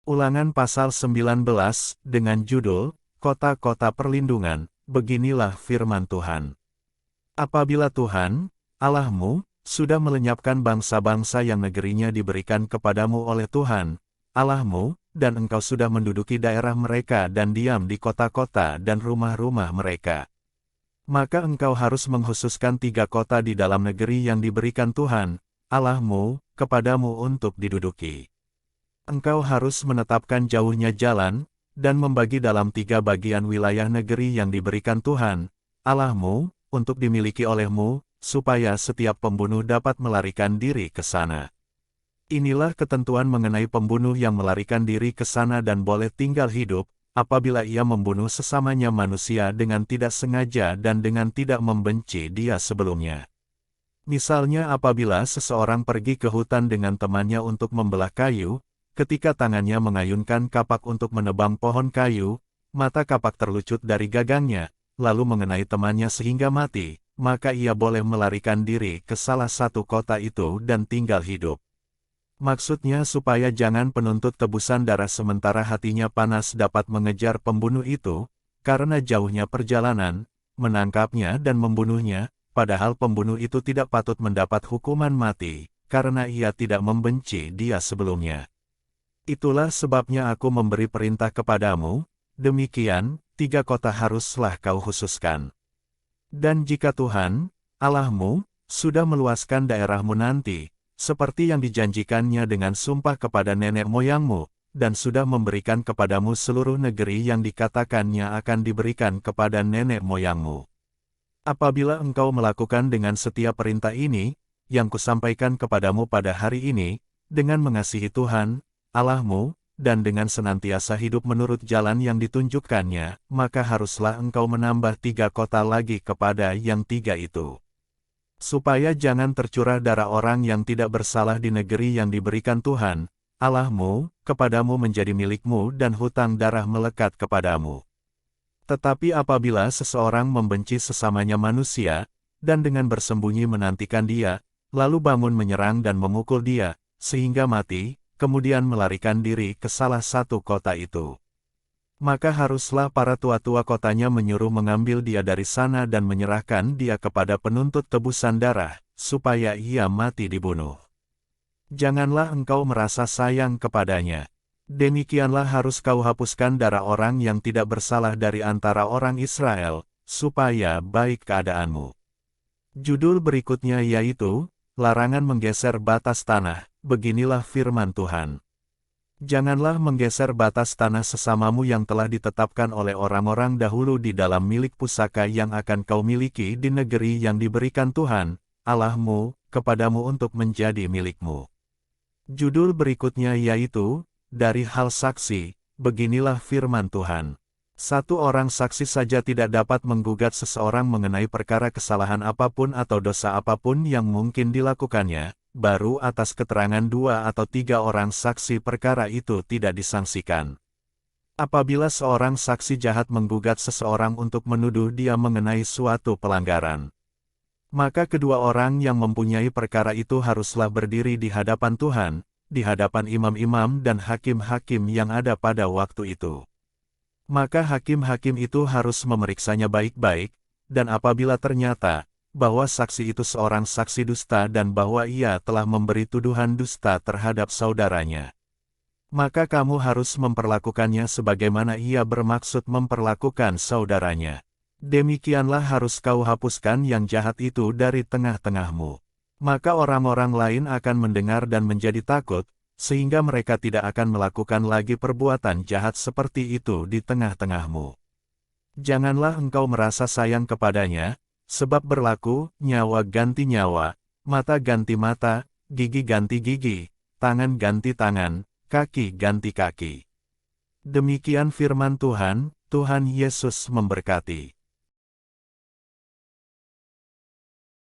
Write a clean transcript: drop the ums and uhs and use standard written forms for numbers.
Ulangan pasal 19 dengan judul, Kota-kota Perlindungan, beginilah firman Tuhan. Apabila Tuhan, Allahmu, sudah melenyapkan bangsa-bangsa yang negerinya diberikan kepadamu oleh Tuhan, Allahmu, dan engkau sudah menduduki daerah mereka dan diam di kota-kota dan rumah-rumah mereka. Maka engkau harus menghususkan 3 kota di dalam negeri yang diberikan Tuhan, Allahmu, kepadamu untuk diduduki. Engkau harus menetapkan jauhnya jalan, dan membagi dalam 3 bagian wilayah negeri yang diberikan Tuhan, Allahmu, untuk dimiliki olehmu, supaya setiap pembunuh dapat melarikan diri ke sana. Inilah ketentuan mengenai pembunuh yang melarikan diri ke sana dan boleh tinggal hidup, apabila ia membunuh sesamanya manusia dengan tidak sengaja dan dengan tidak membenci dia sebelumnya. Misalnya apabila seseorang pergi ke hutan dengan temannya untuk membelah kayu, ketika tangannya mengayunkan kapak untuk menebang pohon kayu, mata kapak terlucut dari gagangnya, lalu mengenai temannya sehingga mati, maka ia boleh melarikan diri ke salah satu kota itu dan tinggal hidup. Maksudnya supaya jangan penuntut tebusan darah sementara hatinya panas dapat mengejar pembunuh itu, karena jauhnya perjalanan, menangkapnya dan membunuhnya, padahal pembunuh itu tidak patut mendapat hukuman mati, karena ia tidak membenci dia sebelumnya. Itulah sebabnya aku memberi perintah kepadamu, demikian, 3 kota haruslah kau khususkan. Dan jika Tuhan, Allahmu, sudah meluaskan daerahmu nanti, seperti yang dijanjikannya dengan sumpah kepada nenek moyangmu, dan sudah memberikan kepadamu seluruh negeri yang dikatakannya akan diberikan kepada nenek moyangmu. Apabila engkau melakukan dengan setia perintah ini, yang kusampaikan kepadamu pada hari ini, dengan mengasihi Tuhan, Allahmu, dan dengan senantiasa hidup menurut jalan yang ditunjukkannya, maka haruslah engkau menambah 3 kota lagi kepada yang 3 itu. Supaya jangan tercurah darah orang yang tidak bersalah di negeri yang diberikan Tuhan, Allahmu, kepadamu menjadi milikmu dan hutang darah melekat kepadamu. Tetapi apabila seseorang membenci sesamanya manusia, dan dengan bersembunyi menantikan dia, lalu bangun menyerang dan memukul dia, sehingga mati, kemudian melarikan diri ke salah satu kota itu. Maka haruslah para tua-tua kotanya menyuruh mengambil dia dari sana dan menyerahkan dia kepada penuntut tebusan darah, supaya ia mati dibunuh. Janganlah engkau merasa sayang kepadanya. Demikianlah harus kau hapuskan darah orang yang tidak bersalah dari antara orang Israel, supaya baik keadaanmu. Judul berikutnya yaitu, Larangan menggeser batas tanah, beginilah firman Tuhan. Janganlah menggeser batas tanah sesamamu yang telah ditetapkan oleh orang-orang dahulu di dalam milik pusaka yang akan kau miliki di negeri yang diberikan Tuhan, Allahmu, kepadamu untuk menjadi milikmu. Judul berikutnya yaitu, dari hal saksi, beginilah firman Tuhan. 1 orang saksi saja tidak dapat menggugat seseorang mengenai perkara kesalahan apapun atau dosa apapun yang mungkin dilakukannya, baru atas keterangan 2 atau 3 orang saksi perkara itu tidak disangsikan. Apabila seorang saksi jahat menggugat seseorang untuk menuduh dia mengenai suatu pelanggaran, maka kedua orang yang mempunyai perkara itu haruslah berdiri di hadapan Tuhan, di hadapan imam-imam dan hakim-hakim yang ada pada waktu itu. Maka hakim-hakim itu harus memeriksanya baik-baik, dan apabila ternyata bahwa saksi itu seorang saksi dusta dan bahwa ia telah memberi tuduhan dusta terhadap saudaranya, maka kamu harus memperlakukannya sebagaimana ia bermaksud memperlakukan saudaranya. Demikianlah harus kau hapuskan yang jahat itu dari tengah-tengahmu. Maka orang-orang lain akan mendengar dan menjadi takut, sehingga mereka tidak akan melakukan lagi perbuatan jahat seperti itu di tengah-tengahmu. Janganlah engkau merasa sayang kepadanya, sebab berlaku, nyawa ganti nyawa, mata ganti mata, gigi ganti gigi, tangan ganti tangan, kaki ganti kaki. Demikian firman Tuhan, Tuhan Yesus memberkati.